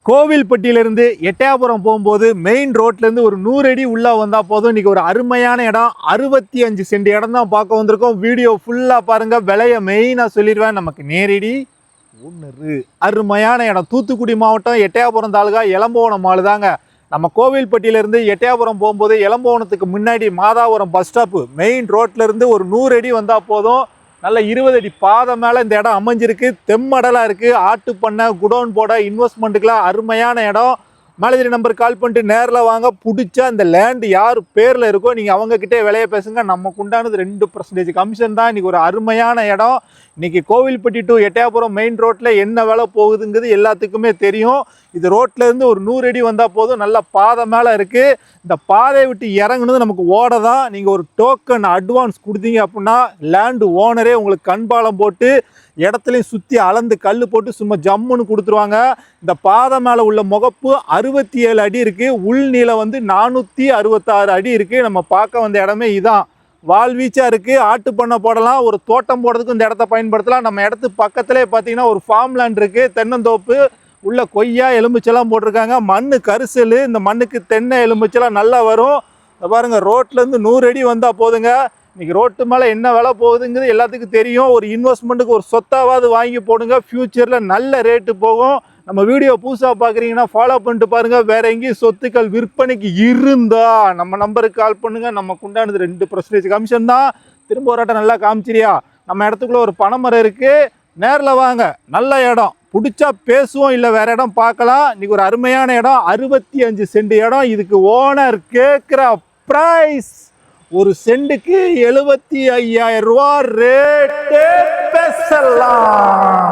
கோவில்பட்டியிலிருந்து எட்டயபுரம் போகும்போது மெயின் ரோட்லேருந்து ஒரு 100 அடி உள்ளே வந்தால் போதும். இன்றைக்கி ஒரு அருமையான இடம், 65 சென்ட் இடம் தான் பார்க்க வந்திருக்கோம். வீடியோ ஃபுல்லாக பாருங்கள். விலையை மெயினாக சொல்லிடுவேன். நமக்கு நேரடி ஒன்று அருமையான இடம். தூத்துக்குடி மாவட்டம் எட்டயபுரம் தாலுகா எலம்போனம் மால் தாங்க. நம்ம கோவில்பட்டியிலேருந்து எட்டயபுரம் போகும்போது எலம்போனத்துக்கு முன்னாடி மாதாபுரம் பஸ் ஸ்டாப்பு மெயின் ரோட்லேருந்து ஒரு 100 அடி வந்தால் போதும். நல்ல 20 அடி பாதை மேலே இந்த இடம் அமைஞ்சிருக்கு. தெம்மடலாக இருக்குது. ஆட்டு பண்ணை, குடோன் போட, இன்வெஸ்ட்மெண்ட்டுக்கெலாம் அருமையான இடம். மேலதிரி நம்பர் கால் பண்ணிட்டு நேரில் வாங்க. பிடிச்சா இந்த லேண்டு யார் பேரில் இருக்கோ நீங்கள் அவங்கக்கிட்டே விலையை பேசுங்க. நமக்கு உண்டானது 2% கமிஷன் தான். இன்றைக்கி ஒரு அருமையான இடம். இன்றைக்கி கோவில்பட்டி டு எட்டயபுரம் மெயின் ரோட்டில் என்ன விலை போகுதுங்கிறது எல்லாத்துக்குமே தெரியும். இது ரோட்லேருந்து ஒரு 100 அடி வந்தால் போதும். நல்ல பாதை மேலே இருக்குது. இந்த பாதையை விட்டு இறங்குனது நமக்கு ஓட தான். நீங்கள் ஒரு டோக்கன் அட்வான்ஸ் கொடுத்தீங்க அப்படின்னா லேண்டு ஓனரே உங்களுக்கு கண்பாலம் போட்டு இடத்துலையும் சுற்றி அளந்து கல் போட்டு சும்மா ஜம்முன்னு கொடுத்துருவாங்க. இந்த பாதை மேலே உள்ள முகப்பு 67 அடி இருக்குது. உள் நீளம் 466 அடி இருக்குது. நம்ம பார்க்க வந்த இடமே இதான். வாழ்வீச்சாக இருக்குது. ஆட்டு பண்ணை போடலாம். ஒரு தோட்டம் போடுறதுக்கு இந்த இடத்த பயன்படுத்தலாம். நம்ம இடத்து பக்கத்துலேயே பார்த்தீங்கன்னா ஒரு ஃபார்ம் லேண்ட் இருக்குது. தென்னந்தோப்பு உள்ள கொய்யா எலுமிச்செல்லாம் போட்டிருக்காங்க. மண் கரிசல். இந்த மண்ணுக்கு தென்னை எலுமிச்செல்லாம் நல்லா வரும். பாருங்கள், ரோட்லேருந்து 100 அடி வந்தால் போதுங்க. இன்றைக்கி ரோட்டு மேலே என்ன விலை போகுதுங்கிறது எல்லாத்துக்கும் தெரியும். ஒரு இன்வெஸ்ட்மெண்ட்டுக்கு ஒரு சொத்தாவது வாங்கி போடுங்க. ஃப்யூச்சரில் நல்ல ரேட்டு போகும். நம்ம வீடியோ புதுசாக பார்க்குறீங்கன்னா ஃபாலோ பண்ணிட்டு பாருங்கள். வேறு எங்கேயும் சொத்துக்கள் விற்பனைக்கு இருந்தால் நம்ம நம்பருக்கு கால் பண்ணுங்கள். நமக்கு உண்டானது 2% கமிஷன் தான். திரும்ப ஒரு ஆட்டம் நல்லா காமிச்சிரியா. நம்ம இடத்துக்குள்ளே ஒரு பனைமரம் இருக்குது. நேரில் வாங்க. நல்ல இடம். பிடிச்சா பேசுவோம், இல்லை வேறு இடம் பார்க்கலாம். இன்றைக்கி ஒரு அருமையான இடம், 65 சென்ட் இடம். இதுக்கு ஓனர் கேட்குற ப்ரைஸ் ஒரு சென்ட்டுக்கு 75,000 ரூபா ரேட்டு பேசலாம்.